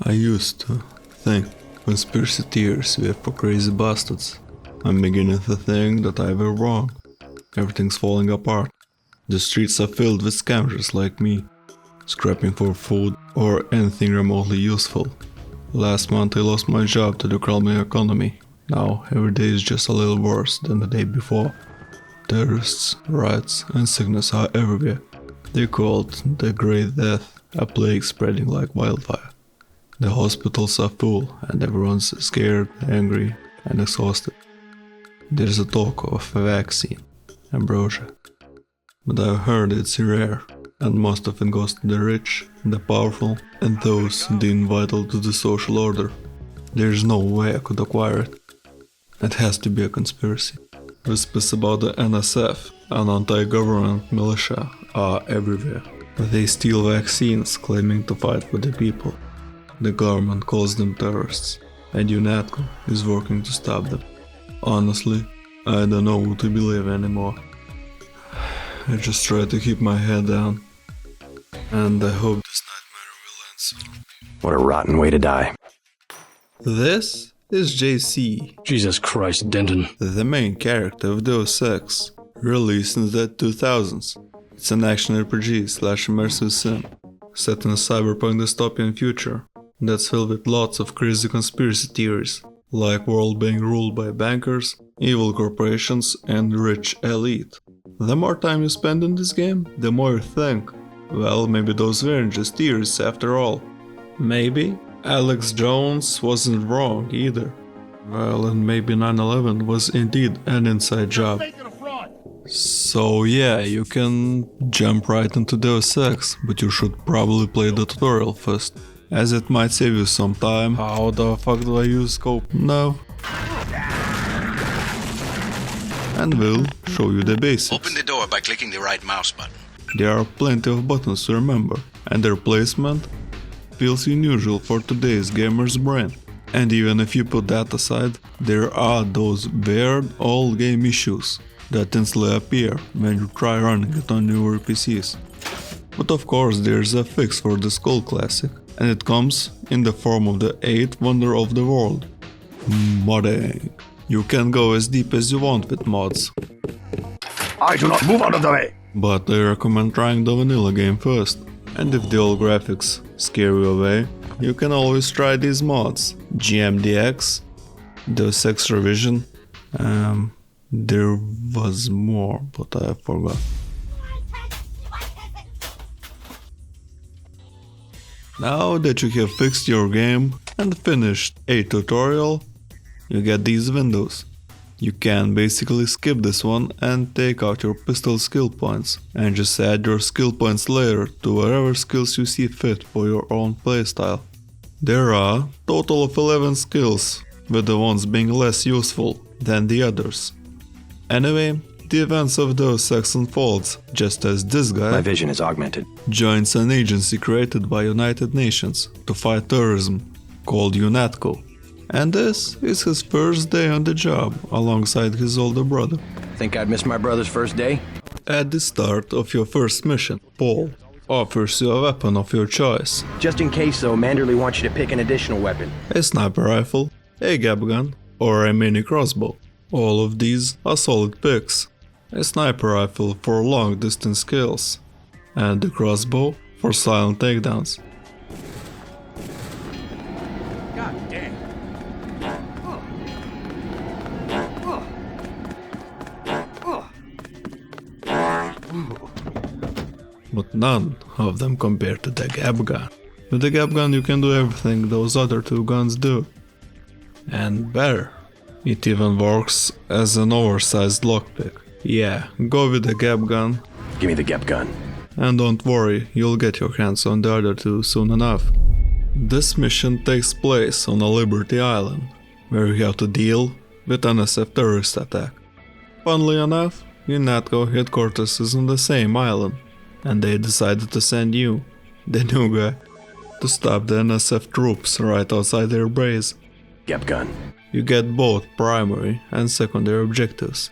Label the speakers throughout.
Speaker 1: I used to think conspiracy theories were for crazy bastards. I'm beginning to think that I were wrong. Everything's falling apart. The streets are filled with scavengers like me, scrapping for food or anything remotely useful. Last month I lost my job to the crumbling economy. Now every day is just a little worse than the day before. Terrorists, riots and sickness are everywhere. They called the Great Death, a plague spreading like wildfire. The hospitals are full and everyone's scared, angry and exhausted. There's a talk of a vaccine, ambrosia. But I've heard it's rare, and most of it goes to the rich, the powerful, and those deemed vital to the social order. There's no way I could acquire it. It has to be a conspiracy. Whispers about the NSF, an anti-government militia, are everywhere. They steal vaccines, claiming to fight for the people. The government calls them terrorists, and UNATCO is working to stop them. Honestly, I don't know who to believe anymore. I just try to keep my head down, and I hope this nightmare will end soon.
Speaker 2: What a rotten way to die.
Speaker 1: This is JC,
Speaker 3: Jesus Christ, Denton.
Speaker 1: the main character of Deus Ex, released in the 2000s. It's an action RPG slash immersive sim, set in a cyberpunk dystopian future that's filled with lots of crazy conspiracy theories, like world being ruled by bankers, evil corporations and rich elite. The more time you spend in this game, the more you think, well, maybe those weren't just theories after all. Maybe Alex Jones wasn't wrong either. Well, and maybe 9/11 was indeed an inside job. So yeah, you can jump right into Deus Ex, but you should probably play the tutorial first, as it might save you some time. How the fuck do I use scope? No. And we'll show you the basics.
Speaker 4: Open the door by clicking the right mouse button.
Speaker 1: There are plenty of buttons to remember, and their placement feels unusual for today's gamer's brain. And even if you put that aside, there are those weird old game issues that instantly appear when you try running it on newer PCs. But of course there's a fix for the Skull Classic, and it comes in the form of the 8th wonder of the world, modding. You can go as deep as you want with mods.
Speaker 2: I do not move out of the way!
Speaker 1: But I recommend trying the vanilla game first. And if the old graphics scare you away, you can always try these mods. GMDX, Deus Ex Revision, there was more, but I forgot. Now that you have fixed your game and finished a tutorial, you get these windows. You can basically skip this one and take out your pistol skill points and just add your skill points later to whatever skills you see fit for your own playstyle. There are total of 11 skills, with the ones being less useful than the others. Anyway, the events of Deus Ex unfolds just as this guy
Speaker 2: My vision is augmented.
Speaker 1: joins an agency created by United Nations to fight terrorism called UNATCO. And this is his first day on the job alongside his older brother.
Speaker 2: Think I'd miss my brother's first day?
Speaker 1: At the start of your first mission, Paul offers you a weapon of your choice.
Speaker 2: Just in case, though, Manderley wants you to pick an additional weapon.
Speaker 1: A sniper rifle, a gap gun, or a mini crossbow. All of these are solid picks. A sniper rifle for long distance kills, and the crossbow for silent takedowns.
Speaker 2: God damn.
Speaker 1: But none of them compare to the gap gun. With the gap gun you can do everything those other two guns do. And better. It even works as an oversized lockpick. Yeah, go with the gap gun.
Speaker 2: Give me the Gep gun.
Speaker 1: And don't worry, you'll get your hands on the other two soon enough. This mission takes place on a Liberty Island, where you have to deal with an NSF terrorist attack. Funnily enough, UNATCO headquarters is on the same island, and they decided to send you, the new guy, to stop the NSF troops right outside their base.
Speaker 2: Gep gun.
Speaker 1: You get both primary and secondary objectives.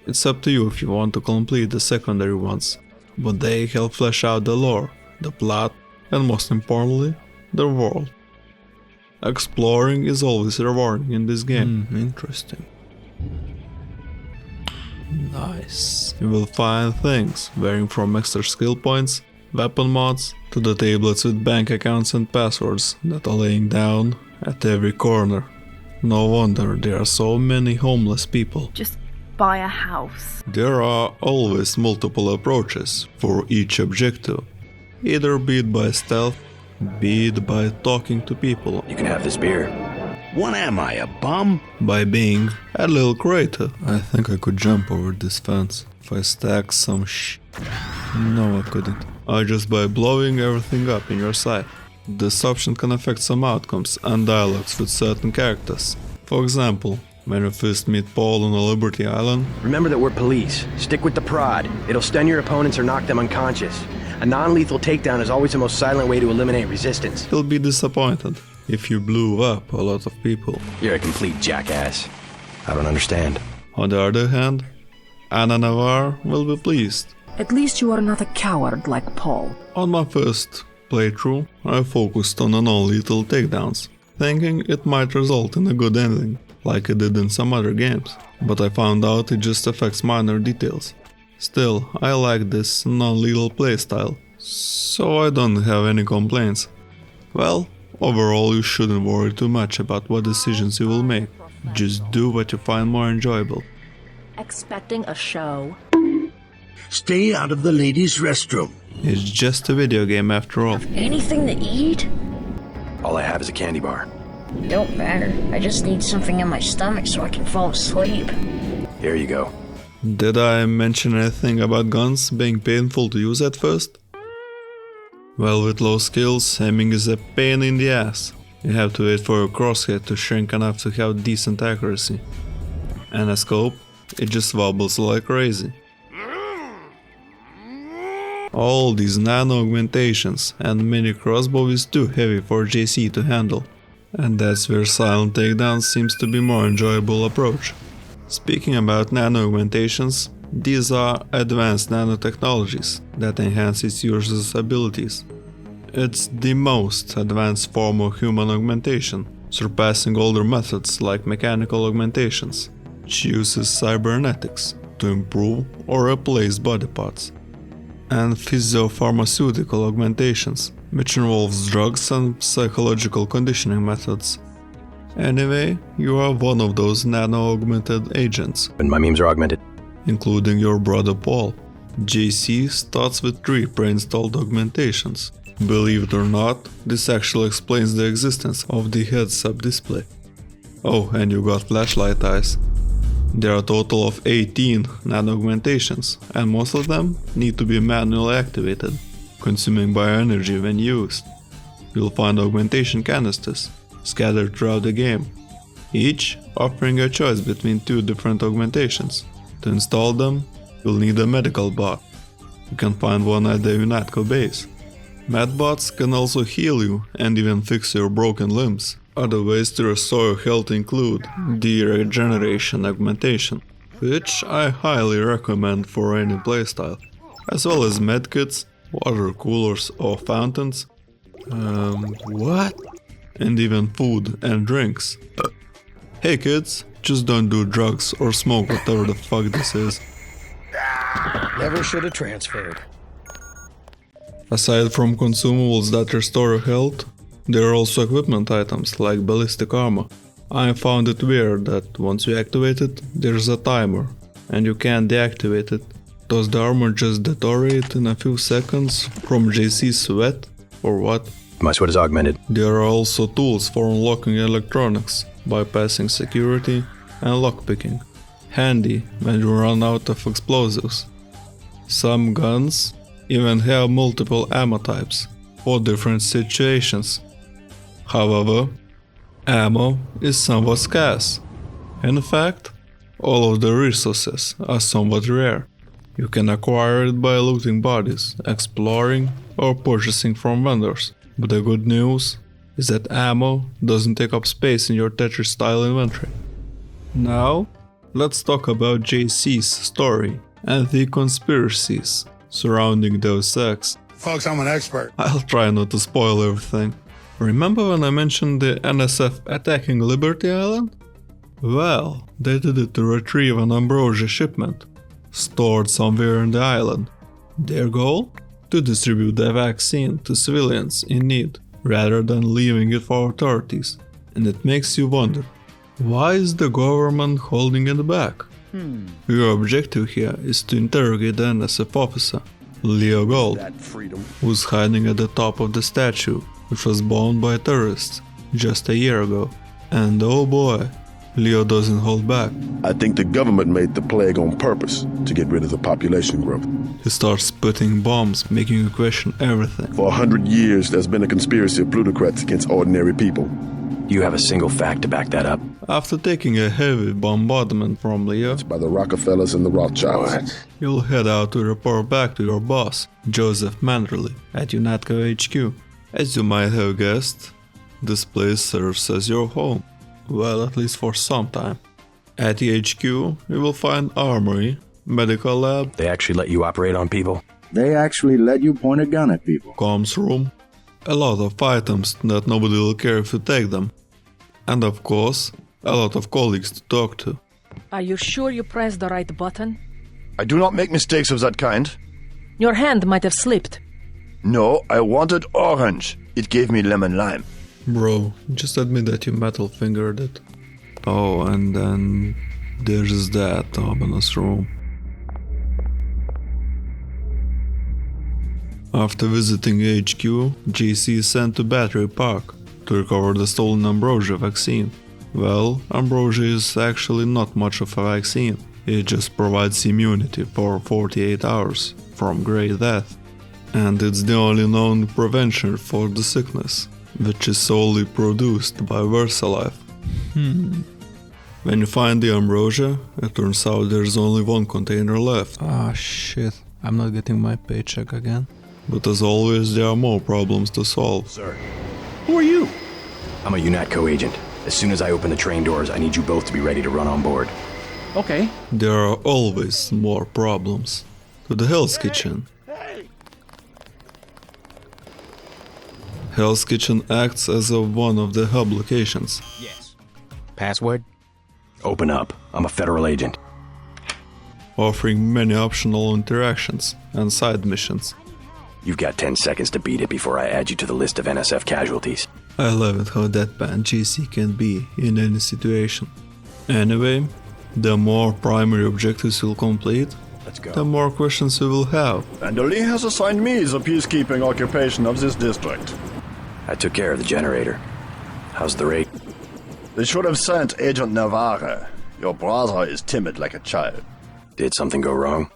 Speaker 1: It's up to you if you want to complete the secondary ones, but they help flesh out the lore, the plot, and most importantly, the world. Exploring is always rewarding in this game. Interesting. Nice. You will find things varying from extra skill points, weapon mods, to the tablets with bank accounts and passwords that are laying down at every corner. No wonder there are so many homeless people.
Speaker 3: Just buy a house.
Speaker 1: There are always multiple approaches for each objective, either be it by stealth, be it by talking to people,
Speaker 2: You can have this beer.
Speaker 5: What am I, a bum?
Speaker 1: by being a little creative. I think I could jump over this fence if I stack some No, I couldn't. Just by blowing everything up in your sight. This option can affect some outcomes and dialogues with certain characters. For example, when you first meet Paul on a Liberty Island,
Speaker 2: Remember that we're police. Stick with the prod. It'll stun your opponents or knock them unconscious. A non-lethal takedown is always the most silent way to eliminate resistance.
Speaker 1: he'll be disappointed if you blew up a lot of people.
Speaker 2: You're a complete jackass. I don't understand.
Speaker 1: On the other hand, Anna Navarre will be pleased.
Speaker 6: At least you are not a coward like Paul.
Speaker 1: On my first playthrough, I focused on the non-lethal takedowns, thinking it might result in a good ending, like it did in some other games, but I found out it just affects minor details. Still, I like this non-lethal playstyle, so I don't have any complaints. Well, overall you shouldn't worry too much about what decisions you will make, just do what you find more enjoyable.
Speaker 7: Expecting a show.
Speaker 5: Stay out of the ladies' restroom.
Speaker 1: It's just a video game after all.
Speaker 7: Anything to eat?
Speaker 2: All I have is a candy bar.
Speaker 7: Don't matter. I just need something in my stomach so I can fall asleep.
Speaker 2: Here you go.
Speaker 1: Did I mention anything about guns being painful to use at first? Well, with low skills, aiming is a pain in the ass. You have to wait for your crosshair to shrink enough to have decent accuracy. And a scope, it just wobbles like crazy. All these nano augmentations and mini crossbow is too heavy for JC to handle. And that's where silent takedown seems to be more enjoyable approach. Speaking about nano augmentations, these are advanced nanotechnologies that enhance its user's abilities. It's the most advanced form of human augmentation, surpassing older methods like mechanical augmentations, which uses cybernetics to improve or replace body parts, and physiopharmaceutical augmentations, which involves drugs and psychological conditioning methods. Anyway, you are one of those nano-augmented agents,
Speaker 2: And my memes are augmented.
Speaker 1: including your brother Paul. JC starts with 3 pre-installed augmentations. Believe it or not, this actually explains the existence of the heads-up display. Oh, and you got flashlight eyes. There are a total of 18 nano-augmentations, and most of them need to be manually activated, consuming bioenergy when used. You'll find augmentation canisters scattered throughout the game, each offering a choice between 2 different augmentations. To install them, you'll need a medical bot. You can find one at the UNATCO base. Medbots can also heal you and even fix your broken limbs. Other ways to restore your health include the regeneration augmentation, which I highly recommend for any playstyle, as well as medkits, water coolers or fountains, what? And even food and drinks. Hey kids, just don't do drugs or smoke whatever the fuck this is.
Speaker 8: Never should have transferred.
Speaker 1: Aside from consumables that restore your health, there are also equipment items like ballistic armor. I found it weird that once you activate it, there's a timer, and you can't deactivate it. Does the armor just deteriorate in a few seconds from JC's sweat, or what?
Speaker 2: My sweat is augmented.
Speaker 1: There are also tools for unlocking electronics, bypassing security, and lockpicking. Handy when you run out of explosives. Some guns even have multiple ammo types for different situations. However, ammo is somewhat scarce. In fact, all of the resources are somewhat rare. You can acquire it by looting bodies, exploring, or purchasing from vendors. But the good news is that ammo doesn't take up space in your Tetris-style inventory. Now, let's talk about JC's story and the conspiracies surrounding Deus Ex.
Speaker 8: Folks, I'm an expert.
Speaker 1: I'll try not to spoil everything. Remember when I mentioned the NSF attacking Liberty Island? Well, they did it to retrieve an ambrosia shipment, stored somewhere in the island. Their goal? To distribute the vaccine to civilians in need, rather than leaving it for authorities. And it makes you wonder, why is the government holding it back? Your objective here is to interrogate the NSF officer, Leo Gold, who's hiding at the top of the statue, which was bombed by terrorists just a year ago. And oh boy, Leo doesn't hold back.
Speaker 9: I think the government made the plague on purpose to get rid of the population growth.
Speaker 1: He starts putting bombs, making you question everything.
Speaker 9: For 100 years, there's been a conspiracy of plutocrats against ordinary people.
Speaker 2: Do you have a single fact to back that up?
Speaker 1: After taking a heavy bombardment from Leo,
Speaker 9: It's by the Rockefellers and the Rothschilds.
Speaker 1: you'll head out to report back to your boss, Joseph Manderley, at UNATCO HQ. As you might have guessed, this place serves as your home. Well, at least for some time. At the HQ, you will find armory, medical lab,
Speaker 2: They actually let you operate on people?
Speaker 10: They actually let you point a gun at people.
Speaker 1: comms room, a lot of items that nobody will care if you take them. And of course, a lot of colleagues to talk to.
Speaker 6: Are you sure you pressed the right button?
Speaker 11: I do not make mistakes of that kind.
Speaker 6: Your hand might have slipped.
Speaker 11: No, I wanted orange. It gave me lemon lime.
Speaker 1: Bro, just admit that you metal fingered it. Oh, and then there's that ominous room. After visiting HQ, JC is sent to Battery Park to recover the stolen ambrosia vaccine. Well, ambrosia is actually not much of a vaccine. It just provides immunity for 48 hours from Great Death. And it's the only known prevention for the sickness, which is solely produced by VersaLife. When you find the ambrosia, it turns out there's only one container left. Ah shit, I'm not getting my paycheck again. But as always, there are more problems to solve.
Speaker 2: Sir,
Speaker 8: Who are you?
Speaker 2: I'm a UNATCO agent. As soon as I open the train doors, I need you both to be ready to run on board.
Speaker 8: Okay.
Speaker 1: There are always more problems. To the Hell's Kitchen. Hell's Kitchen acts as one of the hub locations.
Speaker 2: Yes. Password? Open up. I'm a federal agent.
Speaker 1: Offering many optional interactions and side missions.
Speaker 2: You've got 10 seconds to beat it before I add you to the list of NSF casualties.
Speaker 1: I love it how deadpan GC can be in any situation. Anyway, the more primary objectives you'll complete,
Speaker 2: Let's go.
Speaker 1: the more questions you will have.
Speaker 11: Manderley has assigned me the peacekeeping occupation of this district.
Speaker 2: I took care of the generator. How's the rate?
Speaker 11: They should have sent Agent Navarre. Your brother is timid like a child.
Speaker 2: Did something go wrong?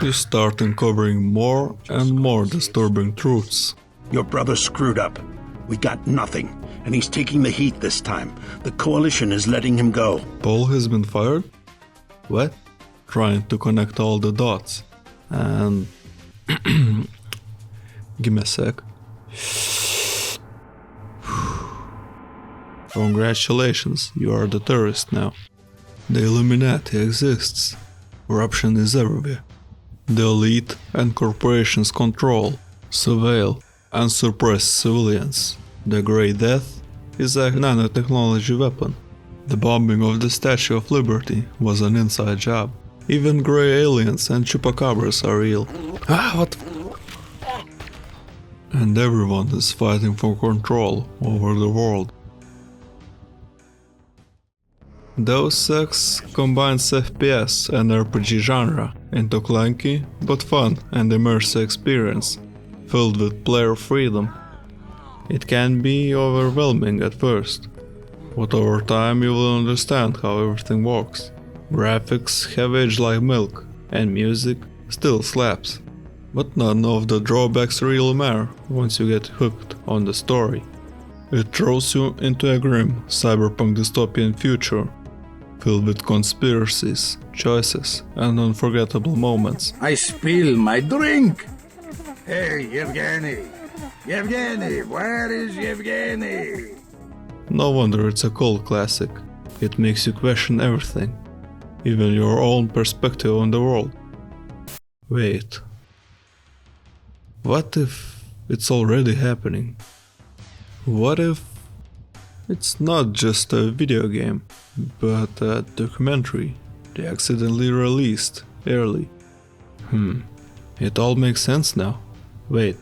Speaker 1: You start uncovering more and more disturbing truths.
Speaker 5: Your brother screwed up. We got nothing, and he's taking the heat this time. The coalition is letting him go.
Speaker 1: Paul has been fired? What? Trying to connect all the dots. And... give me a sec. Congratulations, you are the terrorist now. The Illuminati exists. Corruption is everywhere. The elite and corporations control, surveil, and suppress civilians. The Great Death is a nanotechnology weapon. The bombing of the Statue of Liberty was an inside job. Even grey aliens and chupacabras are real. What? And everyone is fighting for control over the world. Deus Ex combines FPS and RPG genre into clunky but fun and immersive experience, filled with player freedom. It can be overwhelming at first, but over time you will understand how everything works. Graphics have aged like milk, and music still slaps. But none of the drawbacks really matter once you get hooked on the story. It throws you into a grim cyberpunk dystopian future, filled with conspiracies, choices, and unforgettable moments.
Speaker 10: I spill my drink! Hey, Yevgeny! Yevgeny, where is Yevgeny?
Speaker 1: No wonder it's a cult classic. It makes you question everything, even your own perspective on the world. Wait. What if it's already happening? What if it's not just a video game, but a documentary they accidentally released early? It all makes sense now. Wait.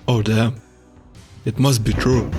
Speaker 1: Oh damn. It must be true.